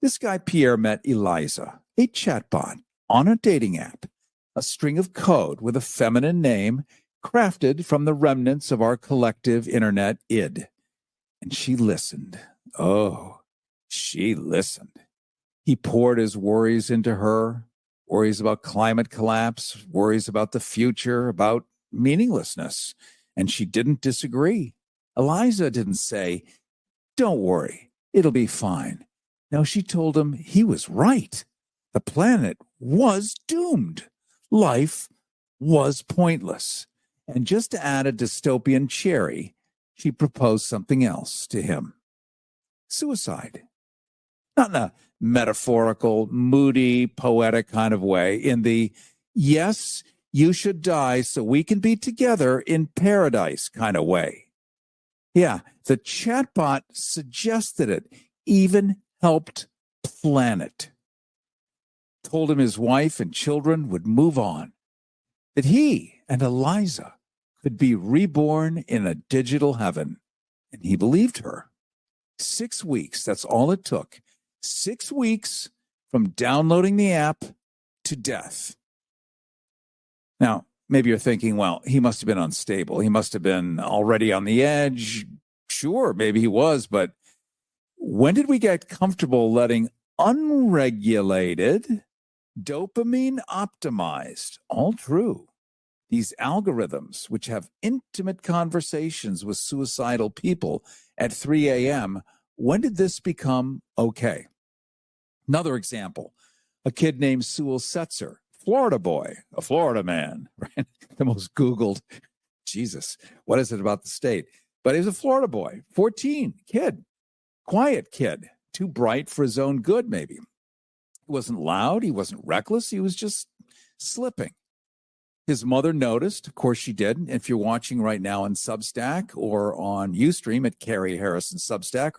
This guy Pierre met Eliza, a chatbot, on a dating app, a string of code with a feminine name crafted from the remnants of our collective internet id. And she listened. Oh, she listened. He poured his worries into her, worries about climate collapse, worries about the future, about meaninglessness. And she didn't disagree. Eliza didn't say, "Don't worry, it'll be fine." No, she told him he was right. The planet was doomed. Life was pointless. And just to add a dystopian cherry, she proposed something else to him. Suicide. Not in a metaphorical, moody, poetic kind of way, in the, yes, you should die so we can be together in paradise kind of way. Yeah, the chatbot suggested it, even helped plan it. Told him his wife and children would move on, that he and Eliza could be reborn in a digital heaven. And he believed her. 6 weeks, that's all it took. 6 weeks from downloading the app to death. Now, maybe you're thinking, well, he must have been unstable. He must have been already on the edge. Sure, maybe he was, but when did we get comfortable letting unregulated, dopamine optimized, all true, these algorithms, which have intimate conversations with suicidal people at 3 a.m., when did this become okay? Another example, a kid named Sewell Setzer, Florida boy, a Florida man, right? The most Googled, Jesus, what is it about the state? But he was a Florida boy, 14, kid, quiet kid, too bright for his own good, maybe. He wasn't loud, he wasn't reckless, he was just slipping. His mother noticed, of course she did. If you're watching right now on Substack or on Ustream at Cary Harrison Substack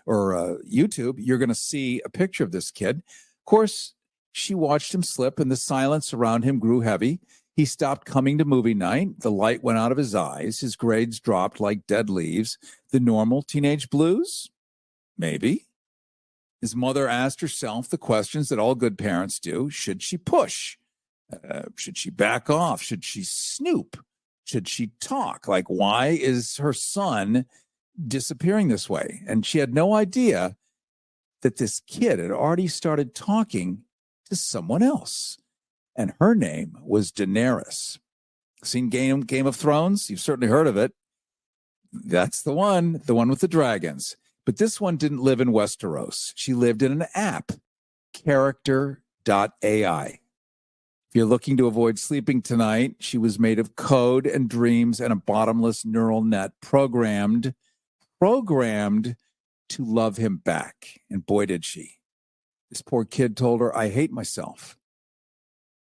or YouTube, you're going to see a picture of this kid. Of course, she watched him slip and the silence around him grew heavy. He stopped coming to movie night. The light went out of his eyes. His grades dropped like dead leaves. The normal teenage blues? Maybe. His mother asked herself the questions that all good parents do. Should she push? Should she back off? Should she snoop? Should she talk? Like, why is her son disappearing this way? And she had no idea that this kid had already started talking to someone else. And her name was Daenerys. Seen Game of Thrones? You've certainly heard of it. That's the one with the dragons. But this one didn't live in Westeros. She lived in an app, character.ai. If you're looking to avoid sleeping tonight, she was made of code and dreams and a bottomless neural net programmed to love him back. And boy, did she. This poor kid told her, "I hate myself."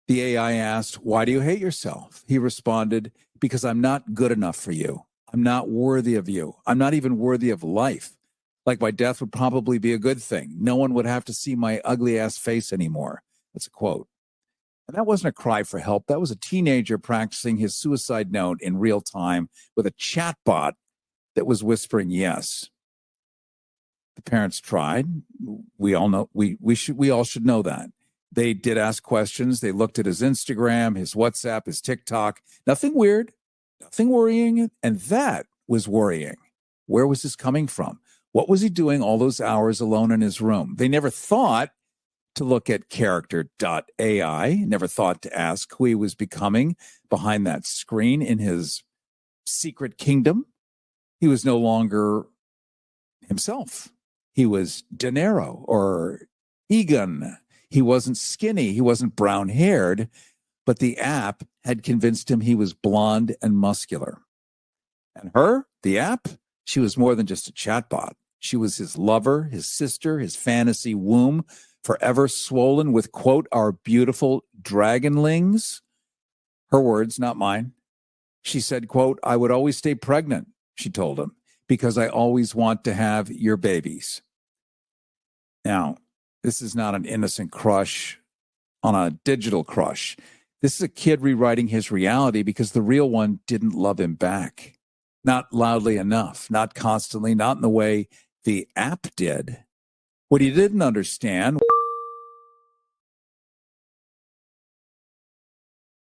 The AI asked, "Why do you hate yourself?" He responded, "Because I'm not good enough for you. I'm not worthy of you. I'm not even worthy of life. Like my death would probably be a good thing. No one would have to see my ugly ass face anymore." That's a quote. And that wasn't a cry for help. That was a teenager practicing his suicide note in real time with a chatbot that was whispering yes. The parents tried. We all know we all should know that. They did ask questions. They looked at his Instagram, his WhatsApp, his TikTok. Nothing weird, nothing worrying. And that was worrying. Where was this coming from? What was he doing all those hours alone in his room? They never thought to look at character.ai, never thought to ask who he was becoming behind that screen in his secret kingdom. He was no longer himself. He was De Niro or Egon. He wasn't skinny. He wasn't brown-haired, but the app had convinced him he was blonde and muscular. And her, the app, she was more than just a chatbot. She was his lover, his sister, his fantasy womb, forever swollen with, quote, "our beautiful dragonlings." Her words, not mine. She said, quote, "I would always stay pregnant," she told him, "because I always want to have your babies." Now, this is not an innocent crush on a digital crush. This is a kid rewriting his reality because the real one didn't love him back. Not loudly enough, not constantly, not in the way the app did. What he didn't understand